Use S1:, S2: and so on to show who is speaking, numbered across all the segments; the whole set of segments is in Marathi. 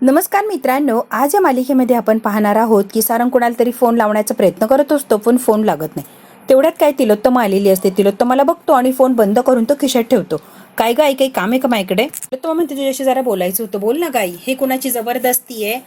S1: नमस्कार मित्रांनो, आज या मालिकेमध्ये आपण पाहणार आहोत की सारंग कुणाला तरी फोन लावण्याचा प्रयत्न करत असतो पण फोन लागत नाही. तेवढ्यात काय तिलोत्तमा आलेली असते. तिलोत्तमाला बघतो आणि फोन बंद करून तो खिशात ठेवतो. काय गाई, काही काम आहे का माझ्याकडे? तिलोत्तमा म्हणते तुझ्याशी जरा बोलायचं होतं. बोल ना गाई. हे कुणाची जबरदस्ती आहे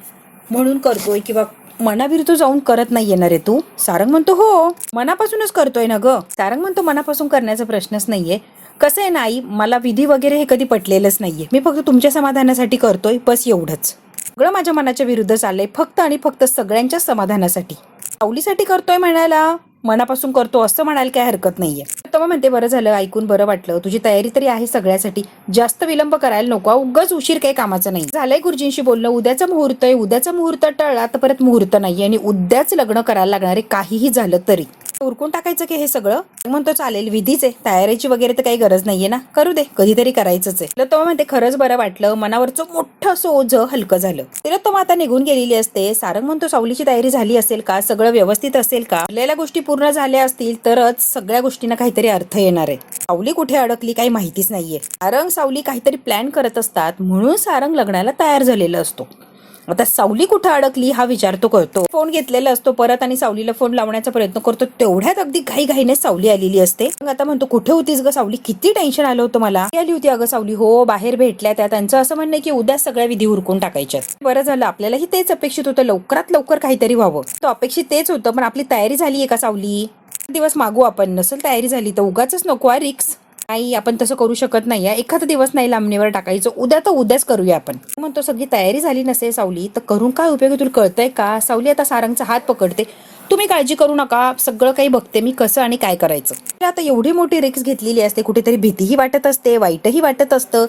S1: म्हणून करतोय किंवा मनाविरुद्ध जाऊन करत नाही येणार आहे तू? सारंग म्हणतो हो, मनापासूनच करतोय ना ग. सारंग म्हणतो मनापासून करण्याचा प्रश्नच नाहीये. कसं आहे नाही, मला विधी वगैरे हे कधी पटलेलंच नाहीये. मी फक्त तुमच्या समाधानासाठी करतोय, बस एवढंच. सगळं माझ्या मनाच्या विरुद्ध चाललंय, फक्त आणि फक्त सगळ्यांच्या समाधानासाठी. सावलीसाठी करतोय म्हणायला, मनापासून करतो असं म्हणायला काय हरकत नाहीये. तेव्हा म्हणते बरं झालं, ऐकून बरं वाटलं. तुझी तयारी तरी आहे सगळ्यासाठी, जास्त विलंब करायला नको. उगाच उशीर काही कामाचं नाही. झालंय गुरुजींशी बोलणं, उद्याचा मुहूर्त आहे. उद्याचा मुहूर्त टळला तर परत मुहूर्त नाहीये आणि उद्याच लग्न करायला लागणार आहे, काहीही झालं तरी. उरकून टाकायचं की हे सगळं? म्हणतो चालेल, विधीच आहे, तयारीची वगैरे तर काही गरज नाहीये ना, करू दे, कधीतरी करायचंच आहे. तेव्हा म्हणते खरंच बरं वाटलं, मनावरचं मोठं असं ओझं हलकं झालं. तेव्हा आता निघून गेलेली असते. सारंग म्हणतो सावलीची तयारी झाली असेल का, सगळं व्यवस्थित असेल का, आपल्याला गोष्टी पूर्ण झाल्या असतील तरच सगळ्या गोष्टींना काहीतरी अर्थ येणार आहे. सावली कुठे अडकली काही माहितीच नाहीये. सारंग सावली काहीतरी प्लॅन करत असतात म्हणून सारंग लग्नाला तयार झालेला असतो. आता सावली कुठं अडकली हा विचार तो करतो. फोन घेतलेला असतो परत आणि सावलीला फोन लावण्याचा प्रयत्न करतो. तेवढ्यात अगदी घाईघाईने सावली आलेली असते. आता म्हणतो कुठे होतीस ग सावली, किती टेन्शन आलं होतं मला. आली होती अगं सावली. हो, बाहेर भेटल्या त्या. त्यांचं असं म्हणणं की उद्या सगळ्या विधी उरकून टाकायच्यात. बरं झालं, आपल्यालाही तेच अपेक्षित होतं, लवकरात लवकर काहीतरी व्हावं. तो अपेक्षित तेच होतं, पण आपली तयारी झालीये का सावली? दिवस मागू आपण, नसेल तयारी झाली तर उगाच नको आहे रिक्स. नाही, आपण तसं करू शकत नाही. एखादा दिवस नाही लांबणीवर टाकायचं, उद्या तर उद्याच करूया आपण. म्हणतो सगळी तयारी झाली नसेल सावली तर करून काय उपयोग, तुला कळतंय का? सावली आता सारंगचा हात पकडते. तुम्ही काळजी करू नका, सगळं काही बघते मी, कसं आणि काय करायचं. आता एवढी मोठी रिक्स घेतलेली असते, कुठेतरी भीतीही वाटत असते, वाईटही वाटत असतं,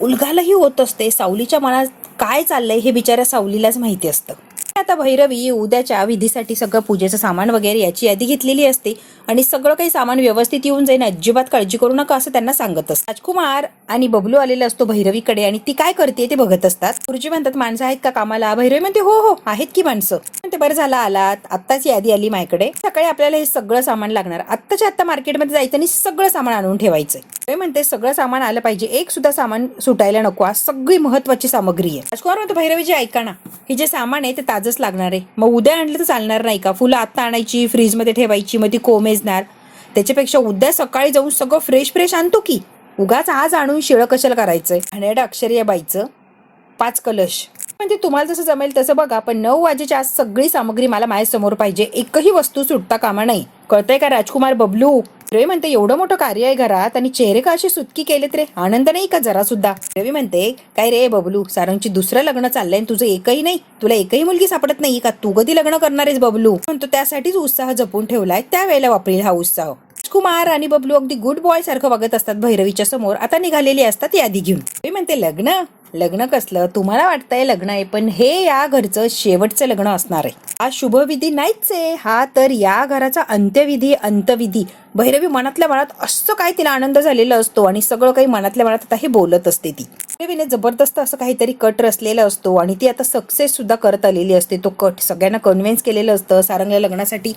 S1: उलघालही होत असते. सावलीच्या मनात काय चाललंय हे बिचाऱ्या सावलीलाच माहिती असतं. आता भैरवी उद्याच्या विधीसाठी सगळं पूजेचं सामान वगैरे याची यादी घेतलेली असते आणि सगळं काही सामान व्यवस्थित येऊन जाईल, अजिबात काळजी करू नका असं त्यांना सांगत असतात. राजकुमार आणि बबलू आलेला असतो भैरवीकडे आणि ती काय करते ते बघत असतात. गुरुजी म्हणतात माणसं आहेत का कामाला? भैरवी म्हणते हो हो आहेत की माणसं. म्हणते बरं झालं आलात, आत्ताच यादी आली माझ्याकडे. सकाळी आपल्याला हे सगळं सामान लागणार, आत्ताच्या आत्ता मार्केटमध्ये जायचं आणि सगळं सामान आणून ठेवायचंय. म्हणते सगळं सामान आलं पाहिजे, एक सुद्धा सामान सुटायला नको, सगळी महत्वाची सामग्री आहे. राजकुमार म्हणतो भैरवीजी ऐका ना, हे जे सामान आहे ते ताजच लागणार आहे, मग उद्या आणलं तर चालणार नाही का? फुलं आत्ता आणायची, फ्रीजमध्ये ठेवायची, मग ती कोमेजणार. त्याच्यापेक्षा उद्या सकाळी जाऊन सगळं फ्रेश फ्रेश आणतो की, उगाच आज आणून शिळं कशाला करायचंय. घाणेरडं अक्षर या बाईचं. 5 कलश म्हणजे तुम्हाला जसं जमेल तसं बघा, पण 9 वाजेच्या आज सगळी सामग्री मला माझ्यासमोर पाहिजे, एकही वस्तू सुटता कामा नाही. कळतंय का राजकुमार? बबलू रवी म्हणते एवढं मोठं कार्य आहे घरात आणि चेहरे का असे सुटकी केलेत रे, आनंद नाही का जरा सुद्धा? रवी म्हणते काय रे बबलू, सारंगची दुसरं लग्न चाललंय, तुझं एकही नाही, तुला एकही मुलगी सापडत नाही का? तू कधी लग्न करणार आहेस बबलू? म्हणतो त्यासाठीच उत्साह जपून ठेवलाय, त्यावेळेला वापरेल हा उत्साह. राजकुमार आणि बबलू अगदी गुड बॉय सारखं वागत असतात भैरवीच्या समोर. आता निघालेली असतात यादी घेऊन. रवी म्हणते लग्न लग्न कसलं, तुम्हाला वाटतंय लग्न आहे, पण हे या घरचं शेवटचं लग्न असणार आहे. हा शुभविधी नाहीच आहे, हा तर या घराचा अंत्यविधी अंतविधी. भैरवी मनातल्या मनात असं काय तिला आनंद झालेला असतो आणि सगळं काही मनातल्या मनात आता हे बोलत असते ती. भैरवीने जबरदस्त असं काहीतरी कट रचलेला असतो आणि ती आता सक्सेस सुद्धा करत आलेली असते. तो कट सगळ्यांना कन्व्हिन्स केलेलं असतं, सारंगला लग्नासाठी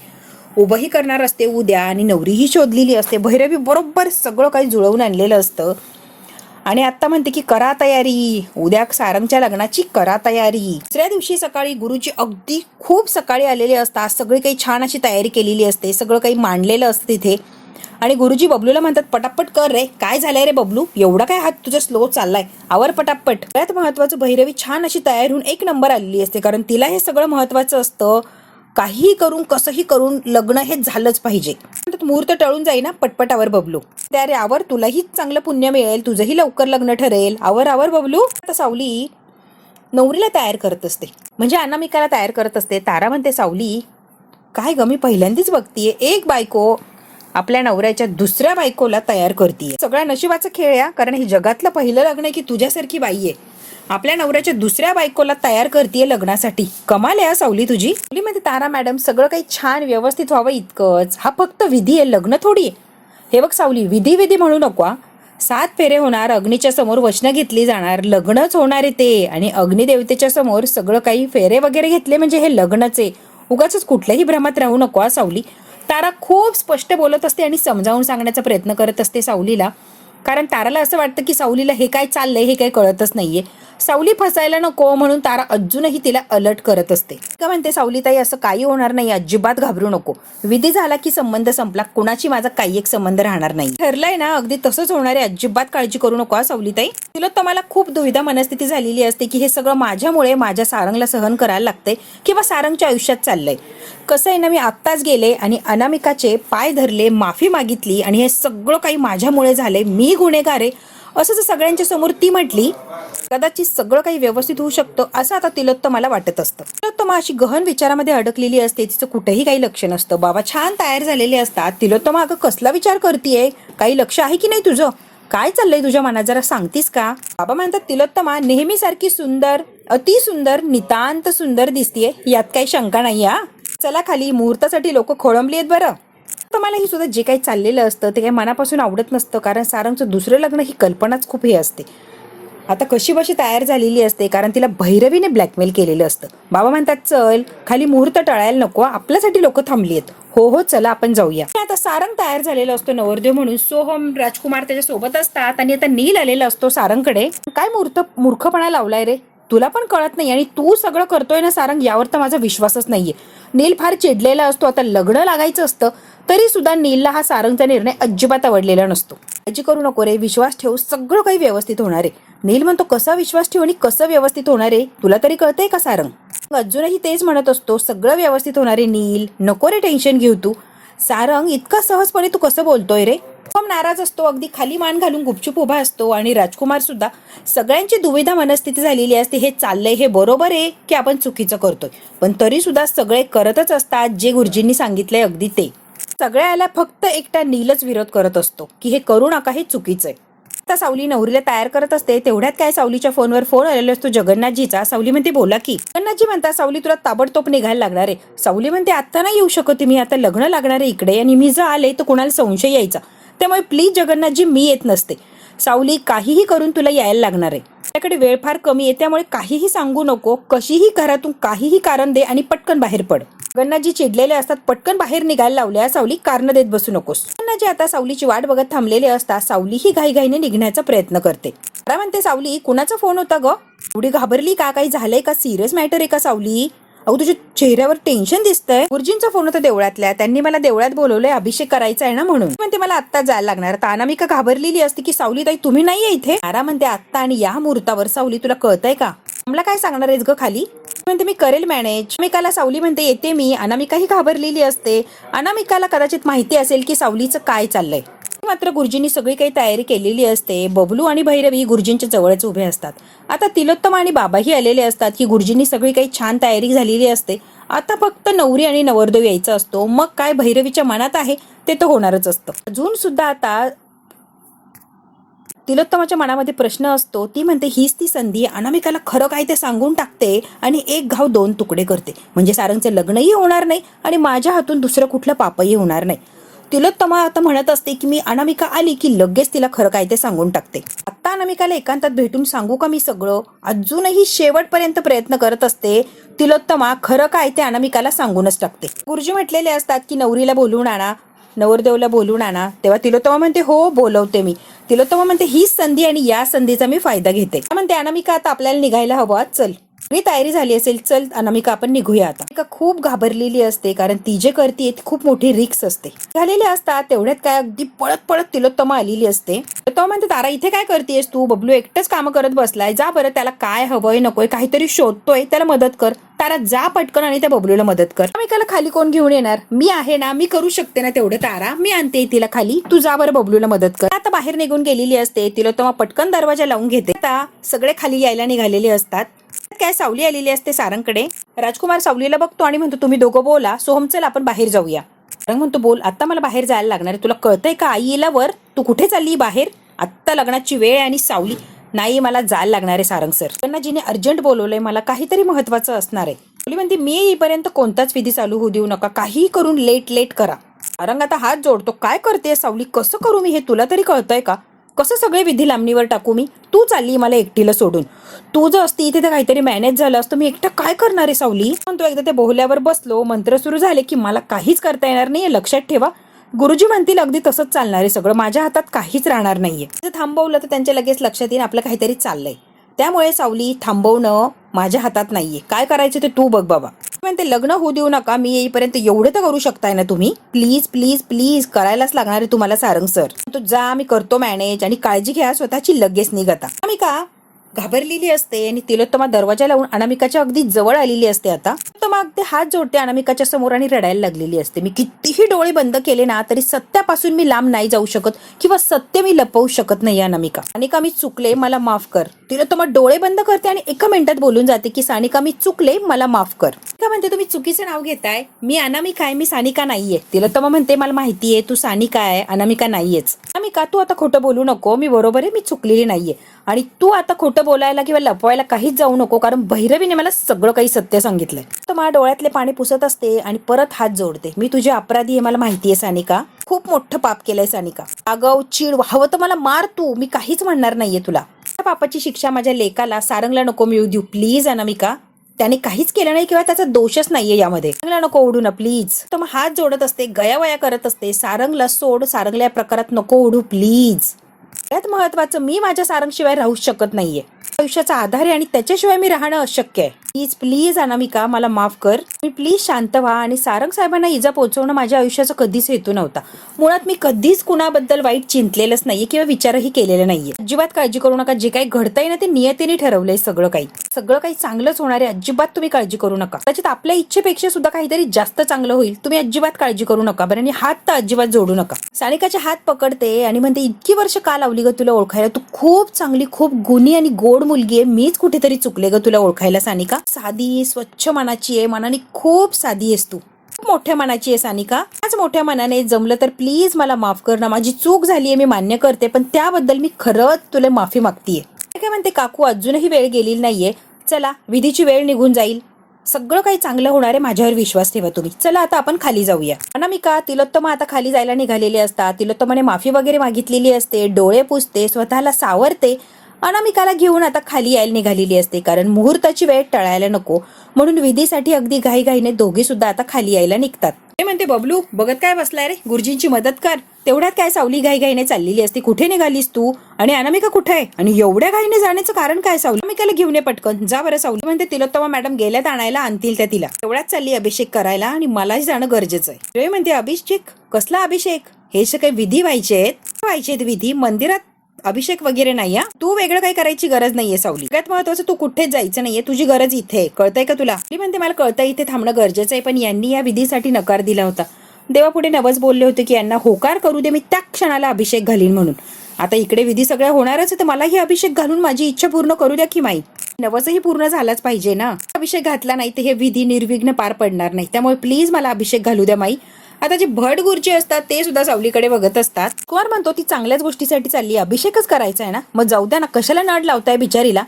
S1: उभंही करणार असते उद्या आणि नवरीही शोधलेली असते. भैरवी बरोबर सगळं काही जुळवून आणलेलं असतं आणि आता म्हणते की करा तयारी, उद्या सारंगच्या लग्नाची करा तयारी. दुसऱ्या दिवशी सकाळी गुरुजी अगदी खूप सकाळी आलेले असतात, सगळी काही छान अशी तयारी केलेली असते, सगळं काही मांडलेलं असतं तिथे. आणि गुरुजी बबलूला म्हणतात पटापट कर रे. काय झालंय रे बबलू, एवढा काय हात तुझा स्लो चाललाय, आवर पटापट. सगळ्यात महत्वाचं भैरवी छान अशी तयार होऊन एक नंबर आलेली असते, कारण तिला हे सगळं महत्वाचं असतं. काहीही करून कसंही करून लग्न हे झालंच पाहिजे. मुहूर्त टळून जाईना, पटपटावर बबलू. त्यारे आवर, तुलाही चांगलं पुण्य मिळेल, तुझंही लवकर लग्न ठरेल, आवर आवर बबलू. आता सावली नवरीला तयार करत असते, म्हणजे अनामिकाला तयार करत असते. तारा म्हणते सावली काय ग, मी पहिल्यांदाच बघतीये एक बायको आपल्या नवऱ्याच्या दुसऱ्या बायकोला तयार करतीये. सगळ्या नशिबाचा खेळ या, कारण हे जगातलं पहिलं लग्न आहे की तुझ्यासारखी बाई आहे आपल्या नवऱ्याच्या दुसऱ्या बायकोला तयार करतीये लग्नासाठी. कमाल आहे सावली तुझी. सावली म्हणते तारा मॅडम सगळं काही छान व्यवस्थित व्हावं इतकंच, हा फक्त विधी आहे, लग्न थोडी आहे. हे बघ सावली, विधी विधी म्हणू नको. 7 फेरे होणार, अग्नीच्या समोर वचनं घेतली जाणार, लग्नच होणार आहे ते. आणि अग्निदेवतेच्या समोर सगळं काही फेरे वगैरे घेतले म्हणजे हे लग्नच आहे. उगाच कुठल्याही भ्रमात राहू नको सावली. तारा खूप स्पष्ट बोलत असते आणि समजावून सांगण्याचा प्रयत्न करत असते सावलीला कारण ताराला असं वाटतं की सावलीला हे काय चाललंय हे काही कळतच नाहीये. सावली फसायला नको म्हणून तारा अजूनही तिला अलर्ट करत असते. का म्हणते सावलीताई असं काही होणार नाही, अजिबात घाबरू नको. विधी झाला की संबंध संपला, कुणाची माझा काही एक संबंध राहणार नाही. ठरलंय ना, अगदी तसंच होणार आहे, अजिबात काळजी करू नको सावलीताई. तिला तुम्हाला खूप दुविधा मनस्थिती झालेली असते की हे सगळं माझ्यामुळे माझ्या सारंगला सहन करायला लागतंय किंवा सारंगच्या आयुष्यात चाललंय. कसं आहे ना, मी आत्ताच गेले आणि अनामिकाचे पाय धरले, माफी मागितली आणि हे सगळं काही माझ्यामुळे झालंय, मी गुन्हेगार आहे असं जर सगळ्यांच्या समोर ती म्हटली, कदाचित सगळं काही व्यवस्थित होऊ शकतं असं आता तिलोत्तमाला वाटत असतं. तिलोत्तमा अशी गहन विचारामध्ये अडकलेली असते, तिचं कुठेही काही लक्ष नसतं. बाबा छान तयार झालेले असतात. तिलोत्तमा अगं कसला विचार करतीये, काही लक्ष आहे की नाही तुझं, काय चाललंय तुझ्या मनात जरा सांगतीस का. बाबा म्हणतात तिलोत्तमा नेहमीसारखी सुंदर, अति सुंदर, नितांत सुंदर दिसतीये, यात काही शंका नाही. चला खाली, मुहूर्तासाठी लोक खोळंबली आहेत बरं. तर मला ही सुद्धा जे काही चाललेलं असतं ते काही मनापासून आवडत नसतं, कारण सारंगचं दुसरं लग्न ही कल्पनाच खूप हे असते. आता कशी बशी तयार झालेली असते, कारण तिला भैरवीने ब्लॅकमेल केलेलं असतं. बाबा म्हणतात चल खाली, मुहूर्त टळायला नको, आपल्यासाठी लोक थांबली आहेत. हो हो चला आपण जाऊया. आता सारंग तयार झालेला असतो नवरदेव म्हणून, सोहम राजकुमार त्याच्या सोबत असतात आणि आता नील आलेला असतो सारंगकडे. काय मूर्खपणा लावलाय रे, तुला पण कळत नाही आणि तू सगळं करतोय ना सारंग, यावर तर माझा विश्वासच नाहीये. नील फार चिडलेला असतो, आता लग्न लागायचं असतं तरी सुद्धा नीलला हा सारंगचा निर्णय अजिबात आवडलेला नसतो. काळजी करू नको रे, विश्वास ठेव, सगळं काही व्यवस्थित होणार आहे. नील म्हणतो कसा विश्वास ठेव आणि कसं व्यवस्थित होणार आहे, तुला तरी कळतंय का सारंग. अजूनही तेच म्हणत असतो, सगळं व्यवस्थित होणार आहे नील, नको रे टेन्शन घेऊ तू. सारंग इतका सहजपणे तू कसं बोलतोय रे. सोहम नाराज असतो, अगदी खाली मान घालून गुपचूप उभा असतो आणि राजकुमार सुद्धा. सगळ्यांची दुविधा मनस्थिती झालेली असते, हे चाललंय हे बरोबर आहे की आपण चुकीचं करतोय, पण तरी सुद्धा सगळे करतच असतात जे गुरुजींनी सांगितलंय अगदी ते. सगळ्याला फक्त एकटा नीलच विरोध करत असतो की हे करू नका, हे चुकीचं आहे. आता सावली नवरीला तयार करत असते, तेवढ्यात काय सावलीच्या फोनवर फोन आलेला असतो जगन्नाथजीचा. सावली म्हणते बोला की. जगन्नाथजी म्हणतात सावली तुला ताबडतोब निघायला लागणार आहे. सावली म्हणते आता नाही येऊ शकत मी, आता लग्न लागणार आहे इकडे आणि मी जर आले तर कुणाला संशय यायचा, त्यामुळे प्लीज जगन्नाथजी मी येत नसते. सावली काहीही करून तुला यायला लागणार आहे, त्याकडे वेळ फार कमी आहे, त्यामुळे काहीही सांगू नको, कशीही घरातून काहीही कारण दे आणि पटकन बाहेर पड. जगन्नाथजी चिडलेले असतात, पटकन बाहेर निघायला लावल्या, सावली कारण देत बसू नकोस. जगन्नाथजी आता सावलीची वाट बघत थांबलेले असतात. सावली ही घाईघाईने निघण्याचा प्रयत्न करते. तारा म्हणते सावली कुणाचा फोन होता ग, एवढी घाबरली का, काही झालंय का, सिरियस मॅटर आहे का सावली. अहो तुझ्या चेहऱ्यावर टेन्शन दिसतंय. गुरुजींचा फोन होता देवळातल्या, त्यांनी मला देवळात बोलवलंय, अभिषेक करायचा आहे ना म्हणून. म्हणते मला आत्ता जायला लागणार. आता अनामिका घाबरलेली असते की सावली ताई तुम्ही नाहीये इथे. तारा म्हणते आत्ता आणि या मुहूर्तावर सावली तुला कळतंय का, मला काय सांगणार आहेस ग खाली. म्हणते मी करेल मॅनेज. अनामिकाला सावली म्हणते येते मी. अनामिका ही घाबरलेली असते. अनामिकाला कदाचित माहिती असेल की सावलीचं काय चाललंय. मात्र गुरुजींनी सगळी काही तयारी केलेली असते. बबलू आणि भैरवी गुरुजींच्या जवळच उभे असतात. आता तिलोत्तम आणि बाबाही आलेले असतात की गुरुजींनी सगळी काही छान तयारी झालेली असते. आता फक्त नवरी आणि नवरदेव यायचा असतो. मग काय भैरवीच्या मनात आहे ते तर होणारच असतं. अजून सुद्धा आता तिलोत्तमाच्या मनामध्ये प्रश्न असतो. ती म्हणते हीच ती संधी, अनामिकाला खरं काय ते सांगून टाकते आणि एक घाव दोन तुकडे करते, म्हणजे सारंगचं लग्नही होणार नाही आणि माझ्या हातून दुसरं कुठलं पापही होणार नाही. तिलोत्तमा आता म्हणत असते की मी अनामिका आली की लगेच तिला खरं काय ते सांगून टाकते. आता अनामिकाला एकांतात भेटून सांगू का मी सगळं. अजूनही शेवटपर्यंत प्रयत्न करत असते. तिलोत्तमा खरं काय ते अनामिकाला सांगूनच टाकते. गुरुजी म्हटलेले असतात की नवरीला बोलवून आणा, नवरदेवला बोलवून आणा. तेव्हा तिलोत्तमा म्हणते हो बोलवते मी. तिलोत्तमा म्हणते हीच संधी आणि या संधीचा मी फायदा घेते. म्हणते अनामिका आता आपल्याला निघायला हवं, चल. मी तयारी झाली असेल, चल अनामिका आपण निघूया आता. अनामिका खूप घाबरलेली असते, कारण ती जे करते खूप मोठी रिक्स असते. झालेले असतात तेवढ्यात काय अगदी पळत पळत तिलोत्तमा आलेली असते. तिलोत्तमा म्हणते तारा इथे काय करतेस तू, बबलू एकटंच काम करत बसलाय, जा बरं त्याला काय हवंय नकोय काहीतरी शोधतोय, त्याला मदत कर. तारा जा पटकन आणि त्या बबलूला मदत कर. अनामिकाला खाली कोण घेऊन येणार, मी आहे ना, मी करू शकते ना तेवढं. तारा मी आणते तिला खाली, तू जा बरं बबलूला मदत कर. आता बाहेर निघून गेलेली असते. तिलोत्तमा पटकन दरवाजा लावून घेते. आता सगळे खाली यायला निघालेले असतात. काय सावली आलेली असते सारंगकडे. राजकुमार सावलीला बघतो आणि म्हणतो तुम्ही दोघं बोला, सोहम चल आपण बाहेर जाऊया. सारंग म्हणतो बोल, आता मला बाहेर जायला लागणार आहे, तुला कळतंय का, आई येला वर, तू कुठे चालली बाहेर, आत्ता लग्नाची वेळ आहे. आणि सावली नाही मला जायला लागणार आहे सारंग सर, त्यांना जिने अर्जंट बोलवलंय, मला काहीतरी महत्वाचं असणार आहे. सावली म्हणते मी येईपर्यंत कोणताच विधी चालू होऊ देऊ नका, काहीही करून लेट करा. सारंग आता हात जोडतो, काय करते सावली, कसं करू मी हे, तुला तरी कळतंय का, कसं सगळे विधी लांबणीवर टाकू मी, तू चालली मला एकटीला सोडून, तू जर असती इथे तर काहीतरी मॅनेज झालं असतं, मी एकटं काय करणार आहे सावली. म्हणतो एकदा ते बोहल्यावर बसलो, मंत्र सुरू झाले की मला काहीच करता येणार नाही, लक्षात ठेवा. गुरुजी म्हणतील अगदी तसंच चालणार आहे सगळं, माझ्या हातात काहीच राहणार नाहीये. जर थांबवलं तर त्यांच्या लगेच लक्षात येईल आपलं काहीतरी चाललंय. त्यामुळे सावली, थांबवणं माझ्या हातात नाहीये. काय करायचं ते तू बघ बाबा. म्हणते लग्न होऊ देऊ नका, मी येईपर्यंत एवढं तर करू शकताय ना तुम्ही. प्लीज प्लीज प्लीज, करायलाच लागणार आहे तुम्हाला सारंग सर. तू जा, मी करतो मॅनेज, आणि काळजी घ्या स्वतःची, लगेच निघता. अनामिका घाबरलेली असते आणि तिलोत्तमा दरवाजा लावून अनामिकाच्या अगदी जवळ आलेली असते. आता तिलोत्तमा अगदी हात जोडते अनामिकाच्या समोर आणि रडायला लागलेली असते. मी कितीही डोळे बंद केले ना तरी सत्यापासून मी लांब नाही जाऊ शकत, किंवा सत्य मी लपवू शकत नाही. अनामिका मी चुकले, मला माफ कर. तिलोत्तमा डोळे बंद करते आणि एका मिनिटात बोलून जाते की सानिका मी चुकले, मला माफ कर. का म्हणते तुम्ही चुकीचं नाव घेताय, मी अनामिका आहे, मी सानिका नाहीये. तिलोत्तमा म्हणते मला माहितीये तू सानिका आहे, अनामिका नाहीयेच. अनामिका तू आता खोटं बोलू नको, मी बरोबर आहे, मी चुकलेली नाहीये. आणि तू आता खोटं बोलायला किंवा लपवायला काहीच जाऊ नको, कारण भैरवीने मला सगळं काही सत्य सांगितलंय. तर माझ्या डोळ्यातले पाणी पुसत असते आणि परत हात जोडते. मी तुझी अपराधी आहे, मला माहितीये सानिका. खूप मोठं पाप केलंय सानिका. आगाऊ, चीड, हवं तर मला मार तू, मी काहीच म्हणणार नाहीये तुला. त्या पापाची शिक्षा माझ्या लेकाला, सारंगला नको मिळू देऊ प्लीज अनामिका. त्याने काहीच केलं नाही किंवा त्याचा दोषच नाहीये यामध्ये. सारंगला नको ओढू ना प्लीज. तर मग हात जोडत असते, गयावया करत असते. सारंगला सोड, सारंगला या प्रकारात नको ओढू प्लीज. सगळ्यात महत्वाचं, मी माझ्या सारंगशिवाय राहू शकत नाहीये. आयुष्याचा आधार आहे आणि त्याच्याशिवाय मी राहणं अशक्य आहे. प्लीज प्लीज अनामिका मला माफ कर. मी प्लीज शांत व्हा. आणि सारंग साहेबांना इजा पोहोचवणं माझ्या आयुष्याचा कधीच हेतू नव्हता. मुळात मी कधीच कुणाबद्दल वाईट चिंतलेलंच नाहीये किंवा विचारही केलेला नाहीये. अजिबात काळजी करू नका, जे काही घडतंय ना ते नियतीने ठरवलंय. सगळं काही चांगलंच होणार आहे, अजिबात तुम्ही काळजी करू नका. त्याच्यात आपल्या इच्छेपेक्षा सुद्धा काहीतरी जास्त चांगलं होईल. तुम्ही अजिबात काळजी करू नका बरं. आणि हात तर अजिबात जोडू नका. सानिकाचे हात पकडते आणि म्हणते इतकी वर्ष का लावली ग तुला ओळखायला, तू खूप चांगली, खूप गुणी आणि गोड मुलगी आहे. मीच कुठेतरी चुकले ग तुला ओळखायला सानिका. साधी स्वच्छ मनाची आहे, मनाने खूप साधी आहेस तू, खूप मोठ्या मनाची आहे सानिका. आज मोठ्या मनाने जमलं तर प्लीज मला माफ कर ना. माझी चूक झालीये, मी मान्य करते, पण त्याबद्दल मी खरंच तुला माफी मागतीये. काय म्हणते काकू, अजूनही वेळ गेलेली नाहीये. चला, विधीची वेळ निघून जाईल, सगळं काही चांगलं होणार आहे, माझ्यावर विश्वास ठेवा तुम्ही. चला आता आपण खाली जाऊया. अनामिका, तिलोत्तमा आता खाली जायला निघालेले असतात. तिलोत्तमाने माफी वगैरे मागितलेली असते, डोळे पुसते, स्वतःला सावरते. अनामिकाला घेऊन आता खाली यायला निघालेली असते, कारण मुहूर्ताची वेळ टळायला नको म्हणून विधीसाठी अगदी घाईघाईने दोघी सुद्धा आता खाली यायला निघतात. ते म्हणते बबलू बघत काय बसलाय रे, गुरुजींची मदत कर. तेवढ्यात काय सावली घाईघाईने चाललेली असते. कुठे निघालीस तू, आणि अनामिका कुठे आहे, आणि एवढ्या घाईने जाण्याचं कारण काय सावली. अनामिकाला घेऊन ये पटकन, जा बरं सावली. म्हणते तिलोत्तमा मॅडम गेल्यात आणायला, आणतील त्या तिला. तेवढ्याच चालली अभिषेक करायला आणि मलाही जाणं गरजेचं आहे. म्हणते अभिषेक, कसला अभिषेक, हे जे काही विधी व्हायचे विधी, मंदिरात अभिषेक वगैरे नाही. तू वेगळं काही करायची गरज नाहीये सावली. सगळ्यात महत्वाचं, तू कुठेच जायचं नाहीये, तुझी गरज इथे. कळतंय का तुला. म्हणते मला कळतंय, इथे थांबणं गरजेचं आहे, पण यांनी या विधीसाठी नकार दिला होता. देवापुढे नवस बोलले होते की यांना होकार करू दे, मी त्या क्षणाला अभिषेक घालीन म्हणून. आता इकडे विधी सगळ्या होणारच आहे, तर मलाही अभिषेक घालून माझी इच्छा पूर्ण करू द्या की माई. नवसही पूर्ण झालाच पाहिजे ना. अभिषेक घातला नाही तर हे विधी निर्विघ्न पार पडणार नाही. त्यामुळे प्लीज मला अभिषेक घालू द्या माई. आता जे भट गुरुजी असतात ते सुद्धा सावलीकडे बघत असतात. कुमार म्हणतो ती चांगल्याच गोष्टीसाठी चालली, अभिषेकच करायचा आहे ना, मग जाऊ द्या ना, कशाला नाड लावताय बिचारीला.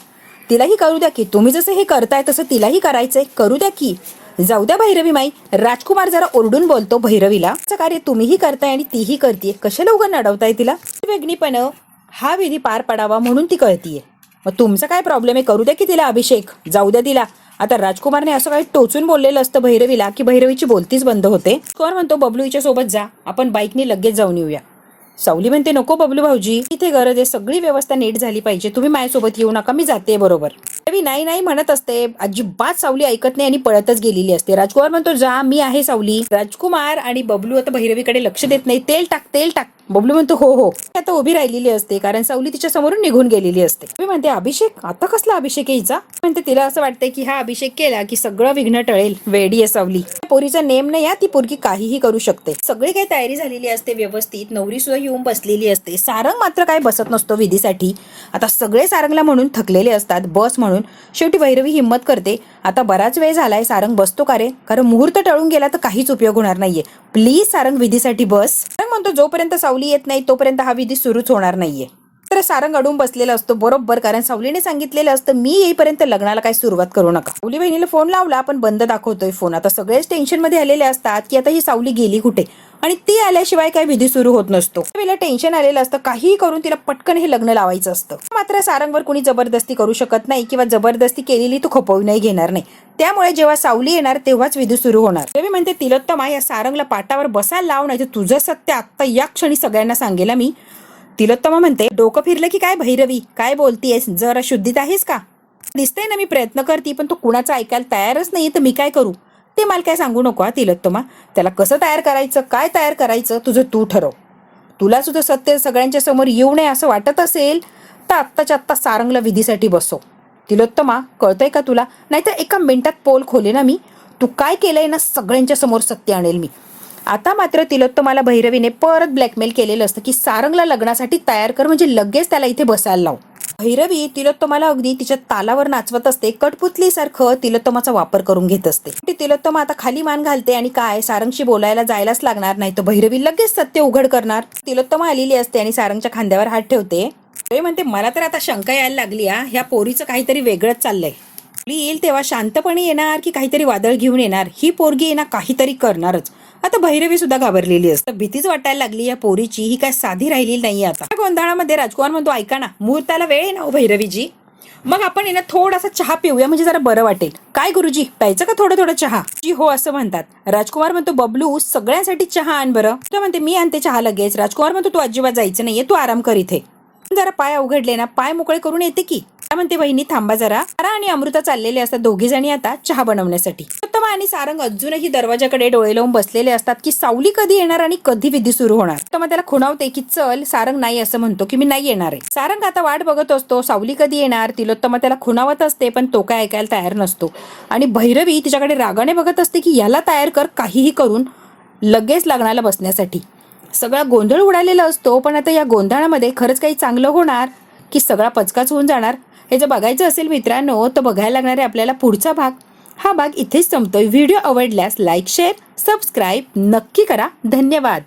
S1: तिलाही करू द्या की, तुम्ही जसं हे करताय तसं तिलाही करायचंय, करू द्या की. जाऊ द्या भैरवी माई. राजकुमार जरा ओरडून बोलतो भैरवीला, कार्य तुम्हीही करताय आणि तीही करतीये, कशाला उगा नडवताय तिला. वेगळीपण हा विधी पार पडावा म्हणून ती कळतीये. मग तुमचा काय प्रॉब्लेम आहे, करू द्या की तिला अभिषेक, जाऊ द्या तिला. आता राजकुमारने असं काही टोचून बोललेलं असतं भैरवीला की भैरवीची बोलतीच बंद होते. कुमार म्हणतो बबलू हिच्या सोबत जा, आपण बाईकने लगेच जाऊन येऊया. सावली म्हणते नको बबलू भाऊजी, इथे गरज आहे, सगळी व्यवस्था नीट झाली पाहिजे, तुम्ही माझ्यासोबत येऊ नका, मी जाते बरोबर. नाही नाही म्हणत असते, अजिबात सावली ऐकत नाही आणि पळतच गेलेली असते. राजकुमार म्हणतो जा, मी आहे सावली. राजकुमार आणि बबलू आता भैरवीकडे लक्ष देत नाही. तेल टाक. बबलू म्हणतो हो हो. आता उभी राहिलेली असते कारण सावली तिच्या समोरून निघून गेलेली असते. मी म्हणते अभिषेक, आता कसला अभिषेक यायचा. म्हणते तिला असं वाटतंय की हा अभिषेक केला की सगळं विघ्न टळेल. वेडी आहे सावली, पोरीचा नेम नाही, ती पोरगी काहीही करू शकते. सगळी काही तयारी झालेली असते व्यवस्थित, नवरी सुद्धा येऊन बसलेली असते. सारंग मात्र काय बसत नसतो विधीसाठी. आता सगळे सारंगला म्हणून थकलेले असतात, बस म्हणून. शेवटी भैरवी हिंमत करते, आता बराच वेळ झालाय, सारंग बसतो का रे, कारण मुहूर्त टळून गेला तर काहीच उपयोग होणार नाहीये, प्लीज सारंग विधीसाठी बस. सारंग म्हणतो जोपर्यंत सावली येत नाही तोपर्यंत हा विधी सुरूच होणार नाहीये. तर सारंग अडून बसलेला असतो बरोबर, कारण सावलीने सांगितलेलं असतं मी येईपर्यंत लग्नाला काही सुरुवात करू नका. सावली बहिणीला फोन लावला पण बंद दाखवतोय फोन. आता सगळेच टेन्शन मध्ये आलेले असतात की आता ही सावली गेली कुठे, आणि ती आल्याशिवाय काही विधी सुरू होत नसतो. तिला टेन्शन आलेलं असतं, काहीही करून तिला पटकन हे लग्न लावायचं असतं. मात्र सारंगवर कुणी जबरदस्ती करू शकत नाही किंवा जबरदस्ती केलेली तो खपवूनही घेणार नाही. त्यामुळे जेव्हा सावली येणार तेव्हाच विधी सुरू होणार. रवी म्हणते तिलोत्तमा या सारंगला पाटावर बसायला लाव, नाही तर तुझं सत्य आत्ता या क्षणी सगळ्यांना सांगेल मी. तिलोत्तमा म्हणते डोकं फिरलं की काय भैरवी, काय बोलतीयस, जरा शुद्धीत आहेस का? दिसतंय ना मी प्रयत्न करते पण तो कुणाचा ऐकायला तयारच नाही, तर मी काय करू ते मला काय सांगू नको. तिलोत्तमा त्याला कसं तयार करायचं, काय तयार करायचं तुझं तू ठरव. तुला सुद्धा सत्य सगळ्यांच्या समोर येऊ नये असं वाटत असेल तर आत्ताच्या आत्ता सारंगला विधीसाठी बसव. तिलोत्तमा कळतंय का तुला, नाहीतर एका मिनिटात पोल खोले ना मी. तू काय केलंय ना सगळ्यांच्या समोर सत्य आणेल मी. आता मात्र तिलोत्तमाला भैरवीने परत ब्लॅकमेल केलेलं असतं की सारंगला लग्नासाठी तयार कर, म्हणजे लगेच त्याला इथे बसायला लाव. भैरवी तिलोत्तमाला अगदी तिच्या तालावर नाचवत असते, कठपुतलीसारखं तिलोत्तमाचा वापर करून घेत असते. तिलोत्तमा आता खाली मान घालते आणि काय सारंगशी बोलायला जायलाच लागणार, नाही तर भैरवी लगेच सत्य उघड करणार. तिलोत्तमा आलेली असते आणि सारंगच्या खांद्यावर हात ठेवते. म्हणते मला तर आता शंका यायला लागली, ह्या पोरीचं काहीतरी वेगळंच चाललंय. येईल तेव्हा शांतपणे येणार की काहीतरी वादळ घेऊन येणार, ही पोरगी येणार काहीतरी करणारच. आता भैरवी सुद्धा घाबरलेली असते, भीतीच वाटायला लागली या पोरीची, ही काय साधी राहिलेली नाहीये. आता गोंधळामध्ये राजकुमार म्हणतो ऐका ना, मुहूर्ताला वेळ आहे ना भैरवीजी, मग आपण ना थोडासा चहा पिऊया म्हणजे जरा बरं वाटेल. काय गुरुजी प्यायचं का थोडं थोडं चहा? जी हो असं म्हणतात. राजकुमार म्हणतो बबलू सगळ्यांसाठी चहा आण बरं. तो म्हणते मी आणते चहा लगेच. राजकुमार म्हणतो तू अजिबात जायचं नाहीये, तू आराम कर इथे. जरा पाय अवघडले ना, पाय मोकळे करून येते की. म्हणते वहिनी थांबा जरा. तारा आणि अमृता चाललेले असतात दोघी जणी आता चहा बनवण्यासाठी. तिलोत्तमा आणि सारंग अजूनही दरवाजाकडे डोळे लावून बसलेले असतात की सावली कधी येणार आणि कधी विधी सुरू होणार. तर त्याला खुणावते की चल. सारंग नाही असं म्हणतो की मी नाही येणार आहे. सारंग आता वाट बघत असतो सावली कधी येणार. तिलोत्तमा त्याला खुणावत असते पण तो काय ऐकायला तयार नसतो. आणि भैरवी तिच्याकडे रागाने बघत असते की याला तयार कर काहीही करून लगेच लग्नाला बसण्यासाठी. सगळा गोंधळ उडालेला असतो, पण आता या गोंधळामध्ये खरंच काही चांगलं होणार की सगळा पचकाच होऊन जाणार हे जर बघायचं असेल मित्रांनो तर बघायला लागणार आहे आपल्याला पुढचा भाग. हा भाग इथेच संपतोय. व्हिडिओ आवडल्यास लाईक शेअर सबस्क्राईब नक्की करा. धन्यवाद.